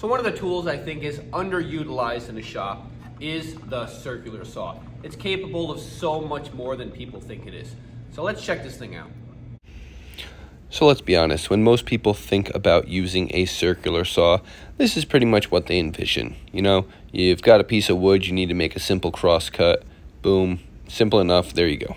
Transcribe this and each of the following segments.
So one of the tools I think is underutilized in a shop is the circular saw. It's capable of so much more than people think it is. So let's check this thing out. So let's be honest, when most people think about using a circular saw, this is pretty much what they envision. You know, you've got a piece of wood, you need to make a simple cross cut. Boom, simple enough, there you go.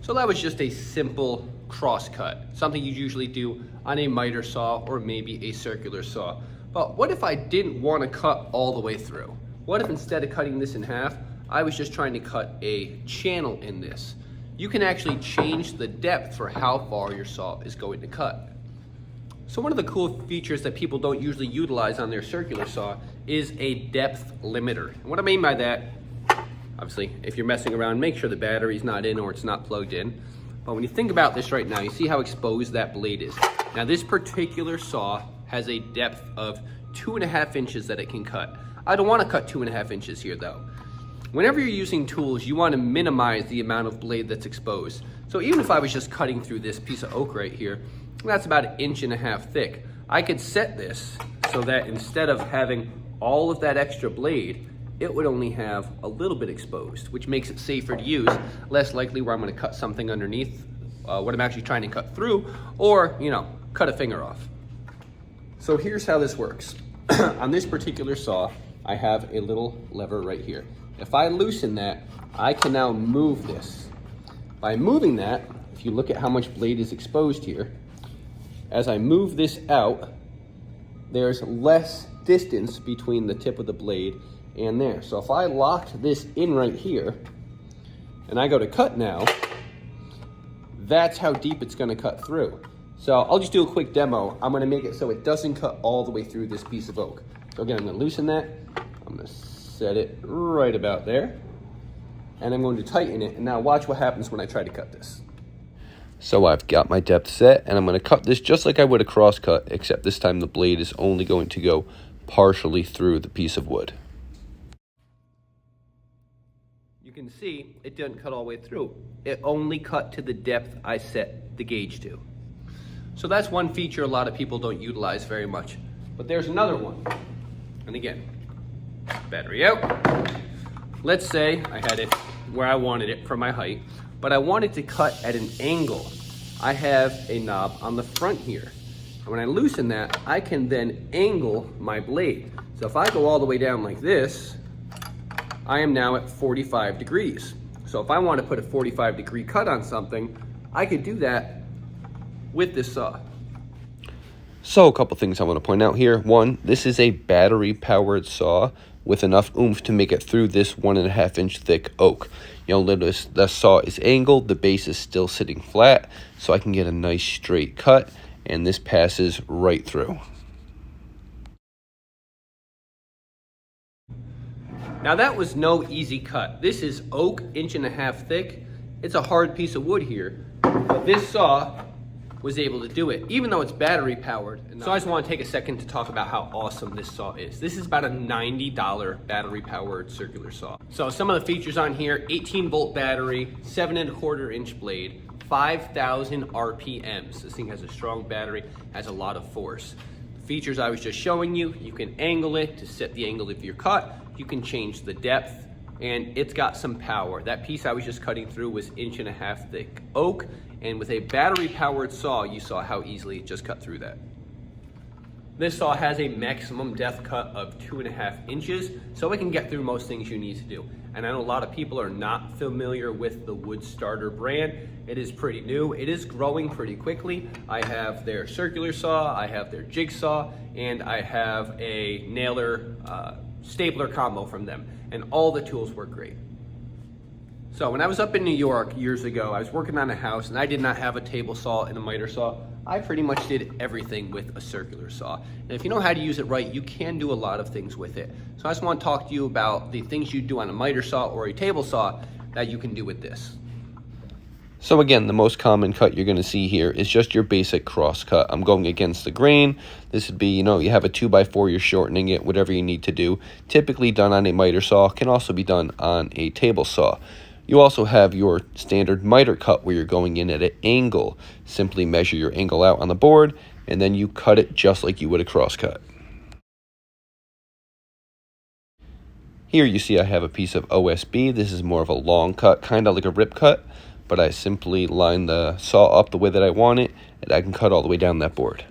So that was just a simple cross cut, something you usually do on a miter saw or maybe a circular saw. But what if I didn't want to cut all the way through? What if instead of cutting this in half, I was just trying to cut a channel in this? You can actually change the depth for how far your saw is going to cut. So one of the cool features that people don't usually utilize on their circular saw is a depth limiter. And what I mean by that, obviously, if you're messing around, make sure the battery's not in or it's not plugged in. But when you think about this right now, you see how exposed that blade is. Now this particular saw has a depth of 2.5 inches that it can cut. I don't want to cut 2.5 inches here though. Whenever you're using tools, you want to minimize the amount of blade that's exposed. So even if I was just cutting through this piece of oak right here, that's about 1.5 inches thick. I could set this so that instead of having all of that extra blade, it would only have a little bit exposed, which makes it safer to use, less likely where I'm going to cut something underneath what I'm actually trying to cut through, or, you know, cut a finger off. So here's how this works. On this particular saw, I have a little lever right here. If I loosen that, I can now move this. By moving that, if you look at how much blade is exposed here, as I move this out, there's less distance between the tip of the blade and there. So if I locked this in right here, and I go to cut now, that's how deep it's gonna cut through. So I'll just do a quick demo. I'm gonna make it so it doesn't cut all the way through this piece of oak. So again, I'm gonna loosen that. I'm gonna set it right about there. And I'm going to tighten it. And now watch what happens when I try to cut this. So I've got my depth set, and I'm gonna cut this just like I would a cross cut, except this time the blade is only going to go partially through the piece of wood. You can see it didn't cut all the way through. It only cut to the depth I set the gauge to. So that's one feature a lot of people don't utilize very much. But there's another one. And again, battery out. Let's say I had it where I wanted it for my height, but I wanted to cut at an angle. I have a knob on the front here. And when I loosen that, I can then angle my blade. So if I go all the way down like this, I am now at 45 degrees. So if I want to put a 45-degree cut on something, I could do that with this saw. So a couple things I want to point out here. One, this is a battery-powered saw with enough oomph to make it through this 1.5 inch thick oak. You'll notice the saw is angled, the base is still sitting flat, so I can get a nice straight cut, and this passes right through. Now that was no easy cut. This is oak, 1.5 inches thick. It's a hard piece of wood here, but this saw was able to do it, even though it's battery powered. So I just want to take a second to talk about how awesome this saw is. This is about a $90 battery powered circular saw. So some of the features on here: 18-volt battery, 7.25 inch blade, 5,000 RPMs. This thing has a strong battery, has a lot of force. The features I was just showing you, you can angle it to set the angle of your cut, you can change the depth, and it's got some power. That piece I was just cutting through was 1.5 inch thick oak, and with a battery powered saw, you saw how easily it just cut through that. This saw has a maximum depth cut of 2.5 inches, so it can get through most things you need to do. And I know a lot of people are not familiar with the Woodstarter brand. It is pretty new. It is growing pretty quickly. I have their circular saw, I have their jigsaw, and I have a nailer stapler combo from them. And all the tools work great. So when I was up in New York years ago, I was working on a house and I did not have a table saw and a miter saw. I pretty much did everything with a circular saw. And if you know how to use it right, you can do a lot of things with it. So I just want to talk to you about the things you do on a miter saw or a table saw that you can do with this. So again, the most common cut you're going to see here is just your basic cross cut. I'm going against the grain. This would be, you know, you have a 2x4, you're shortening it, whatever you need to do. Typically done on a miter saw, can also be done on a table saw. You also have your standard miter cut where you're going in at an angle. Simply measure your angle out on the board, and then you cut it just like you would a cross cut. Here you see I have a piece of OSB. This is more of a long cut, kind of like a rip cut, but I simply line the saw up the way that I want it, and I can cut all the way down that board.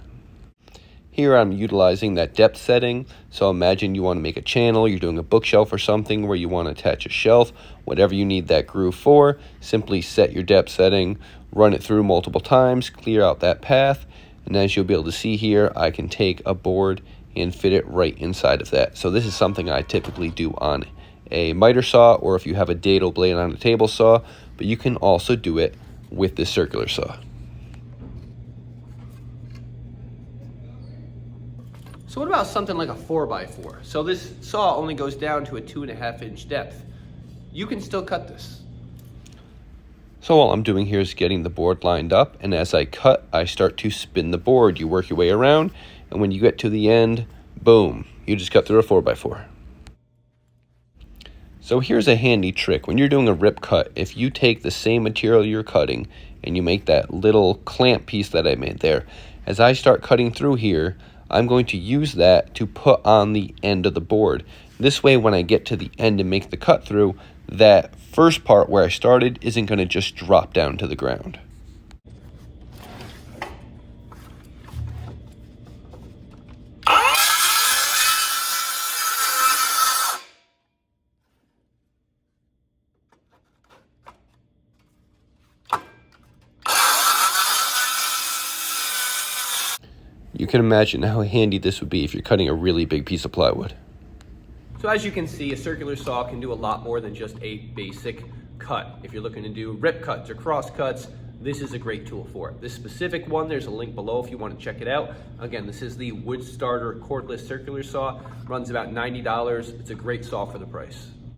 Here I'm utilizing that depth setting. So imagine you want to make a channel, you're doing a bookshelf or something where you want to attach a shelf, whatever you need that groove for, simply set your depth setting, run it through multiple times, clear out that path, and as you'll be able to see here, I can take a board and fit it right inside of that. So this is something I typically do on a miter saw, or if you have a dado blade on a table saw, but you can also do it with this circular saw. So what about something like a 4x4? So this saw only goes down to a 2.5 inch depth. You can still cut this. So all I'm doing here is getting the board lined up, and as I cut, I start to spin the board. You work your way around, and when you get to the end, boom, you just cut through a 4x4. So here's a handy trick. When you're doing a rip cut, if you take the same material you're cutting and you make that little clamp piece that I made there, as I start cutting through here, I'm going to use that to put on the end of the board. This way, when I get to the end and make the cut through, that first part where I started isn't going to just drop down to the ground. You can imagine how handy this would be if you're cutting a really big piece of plywood. So as you can see, a circular saw can do a lot more than just a basic cut. If you're looking to do rip cuts or cross cuts, this is a great tool for it. This specific one, there's a link below if you want to check it out. Again, this is the Woodstarter Cordless Circular Saw. Runs about $90. It's a great saw for the price.